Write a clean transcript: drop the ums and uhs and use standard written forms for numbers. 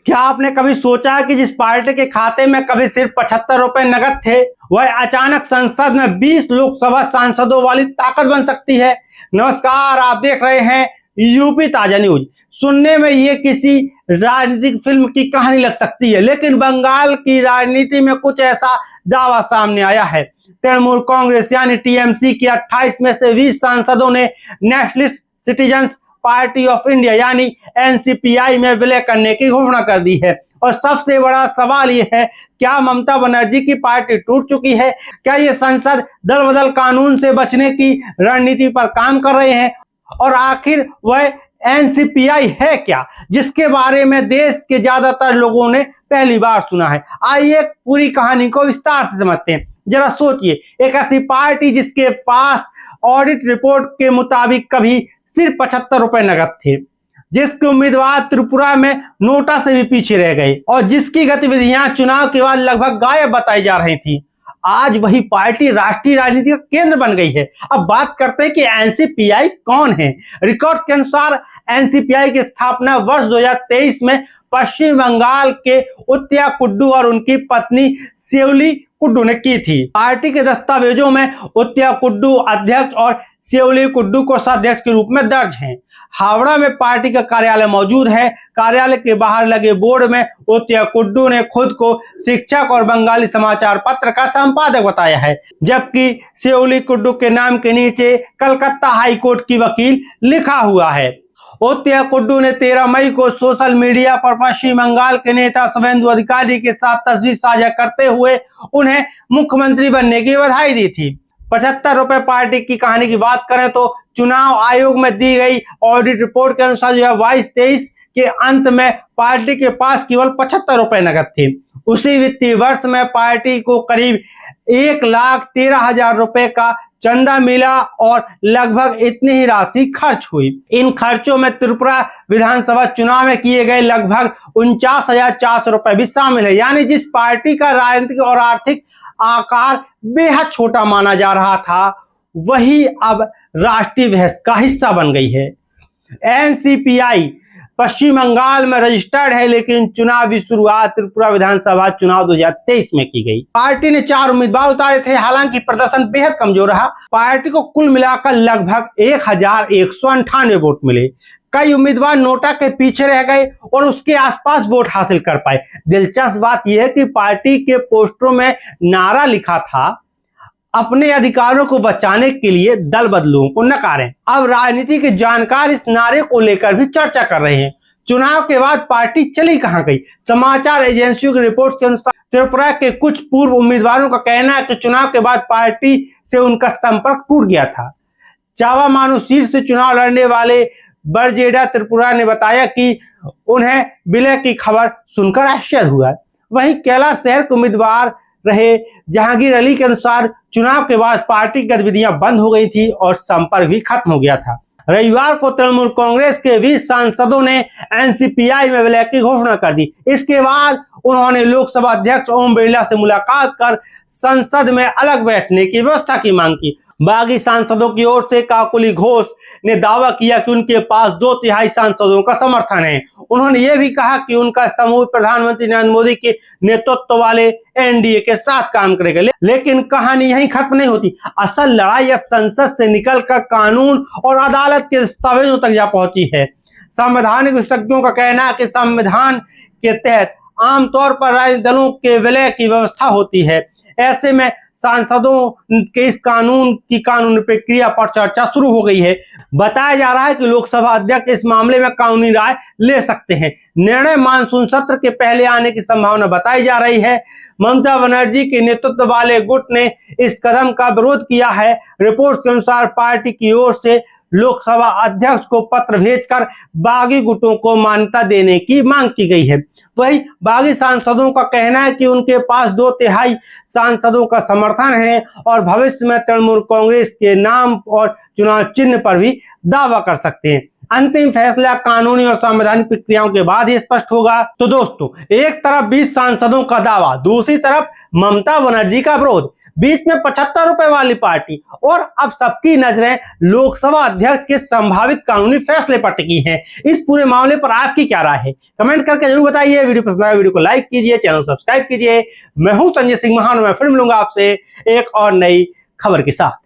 क्या आपने कभी सोचा है कि जिस पार्टी के खाते में कभी सिर्फ 75 रुपए नगद थे, वह अचानक संसद में 20 लोकसभा सांसदों वाली ताकत बन सकती है। नमस्कार, आप देख रहे हैं यूपी ताजा न्यूज। सुनने में ये किसी राजनीतिक फिल्म की कहानी लग सकती है, लेकिन बंगाल की राजनीति में कुछ ऐसा दावा सामने आया है। तृणमूल कांग्रेस यानी टीएमसी के 28 में से 20 सांसदों ने nationalist citizens party of India यानी एनसीपीआई में विलय करने की घोषणा कर दी है। और सबसे बड़ा सवाल यह है, क्या ममता बनर्जी की पार्टी टूट चुकी है? क्या ये संसद दल बदल कानून से बचने की रणनीति पर काम कर रहे हैं? और आखिर वह एनसीपीआई है क्या, जिसके बारे में देश के ज्यादातर लोगों ने पहली बार सुना है? आइए पूरी कहानी को विस्तार से समझते हैं। जरा सोचिए, एक ऐसी पार्टी जिसके पास ऑडिट रिपोर्ट के मुताबिक कभी सिर्फ 75 रुपए नगद थे, जिसके उम्मीदवार त्रिपुरा में नोटा से भी पीछे रह गए और जिसकी गतिविधियां चुनाव के बाद लगभग गायब बताई जा रही थी, आज वही पार्टी राष्ट्रीय राजनीति का केंद्र बन गई है। अब बात करते हैं कि एनसीपीआई कौन है। रिकॉर्ड के अनुसार एनसीपीआई की स्थापना वर्ष 2023 में पश्चिम बंगाल के उत्या कुड्डू और उनकी पत्नी सेवली कुड्डू ने की थी। पार्टी के दस्तावेजों में उत्या कुड्डू अध्यक्ष और सेवली कुड्डू को सदस्य के रूप में दर्ज हैं। हावड़ा में पार्टी का कार्यालय मौजूद है। कार्यालय के बाहर लगे बोर्ड में उत्या कुड्डू ने खुद को शिक्षक और बंगाली समाचार पत्र का संपादक बताया है, जबकि सेवली कुड्डू के नाम के नीचे कलकत्ता हाई कोर्ट की वकील लिखा हुआ है। उत्या कुड्डू ने 13 मई को सोशल मीडिया पर पश्चिम बंगाल के नेता शुभेंदु अधिकारी के साथ तस्वीर साझा करते हुए उन्हें मुख्यमंत्री बनने की बधाई दी थी। 75 रुपए पार्टी की कहानी की बात करें तो चुनाव आयोग में दी गई ऑडिट रिपोर्ट के अनुसार 2022-23 के अंत में पार्टी के पास केवल 75 रुपए नगद थे। उसी वित्तीय वर्ष में पार्टी को करीब 1,13,000 रुपए का चंदा मिला और लगभग इतनी ही राशि खर्च हुई। इन खर्चों में त्रिपुरा विधानसभा चुनाव में किए गए लगभग 49,400 रुपए भी शामिल है। यानी जिस पार्टी का राजनीतिक और आर्थिक आकार बेहद छोटा माना जा रहा था, वही अब राष्ट्रीय बहस का हिस्सा बन गई है। एनसीपीआई पश्चिम बंगाल में रजिस्टर्ड है, लेकिन चुनावी शुरुआत त्रिपुरा विधानसभा चुनाव 2023 में की गई। पार्टी ने 4 उम्मीदवार उतारे थे, हालांकि प्रदर्शन बेहद कमजोर रहा। पार्टी को कुल मिलाकर लगभग 1,198 वोट मिले। कई उम्मीदवार नोटा के पीछे रह गए और उसके आसपास वोट हासिल कर पाए। दिलचस्प बात यह है कि पार्टी के पोस्टरों में नारा लिखा था, अपने अधिकारों को बचाने के लिए दल बदलुओं को नकारें। अब राजनीति के जानकार इस नारे को लेकर भी चर्चा कर रहे हैं। चुनाव के बाद पार्टी चली कहां गई? समाचार एजेंसियों की रिपोर्ट के अनुसार त्रिपुरा के कुछ पूर्व उम्मीदवारों का कहना है कि चुनाव के बाद पार्टी से उनका संपर्क टूट गया था। चावा मानू सीट से चुनाव लड़ने वाले बरजेडा त्रिपुरा ने बताया कि उन्हें विलय की खबर सुनकर आश्चर्य हुआ। वहीं कैलाश शहर के उम्मीदवार रहे जहांगीर अली के अनुसार चुनाव के बाद पार्टी की गतिविधियां बंद हो गई थी और संपर्क भी खत्म हो गया था। रविवार को तृणमूल कांग्रेस के 20 सांसदों ने एनसीपीआई में विलय की घोषणा कर दी। इसके बाद उन्होंने लोकसभा अध्यक्ष ओम बिरला से मुलाकात कर संसद में अलग बैठने की व्यवस्था की मांग की। बागी सांसदों की ओर से काकुली घोष ने दावा किया कि उनके पास 2/3 सांसदों का समर्थन है। उन्होंने यह भी कहा कि उनका समूह प्रधानमंत्री नरेंद्र मोदी के नेतृत्व वाले एनडीए के साथ काम करेगा। लेकिन कहानी यहीं खत्म नहीं होती। असल लड़ाई अब संसद से निकलकर कानून और अदालत के दस्तावेजों तक जा पहुंची है। संवैधानिक विशेषज्ञों का कहना है कि संविधान के तहत आमतौर पर राजनीतिक दलों के विलय की व्यवस्था होती है। ऐसे में सांसदों के इस कानून की कानूनी प्रक्रिया पर चर्चा शुरू हो गई है। बताया जा रहा है कि लोकसभा अध्यक्ष इस मामले में कानूनी राय ले सकते हैं। निर्णय मानसून सत्र के पहले आने की संभावना बताई जा रही है। ममता बनर्जी के नेतृत्व वाले गुट ने इस कदम का विरोध किया है। रिपोर्ट्स के अनुसार पार्टी की ओर से लोकसभा अध्यक्ष को पत्र भेजकर बागी गुटों को मान्यता देने की मांग की गई है। वहीं बागी सांसदों का कहना है कि उनके पास 2/3 सांसदों का समर्थन है और भविष्य में तृणमूल कांग्रेस के नाम और चुनाव चिन्ह पर भी दावा कर सकते हैं। अंतिम फैसला कानूनी और संवैधानिक प्रक्रियाओं के बाद ही स्पष्ट होगा। तो दोस्तों, एक तरफ 20 सांसदों का दावा, दूसरी तरफ ममता बनर्जी का विरोध। बीच में 75 रुपए वाली पार्टी, और अब सबकी नजरें लोकसभा अध्यक्ष के संभावित कानूनी फैसले पर टिकी हैं। इस पूरे मामले पर आपकी क्या राय है, कमेंट करके जरूर बताइए। वीडियो पसंद आया वीडियो को लाइक कीजिए, चैनल सब्सक्राइब कीजिए। मैं हूं संजय सिंह महान, मैं फिर मिलूंगा आपसे एक और नई खबर के साथ।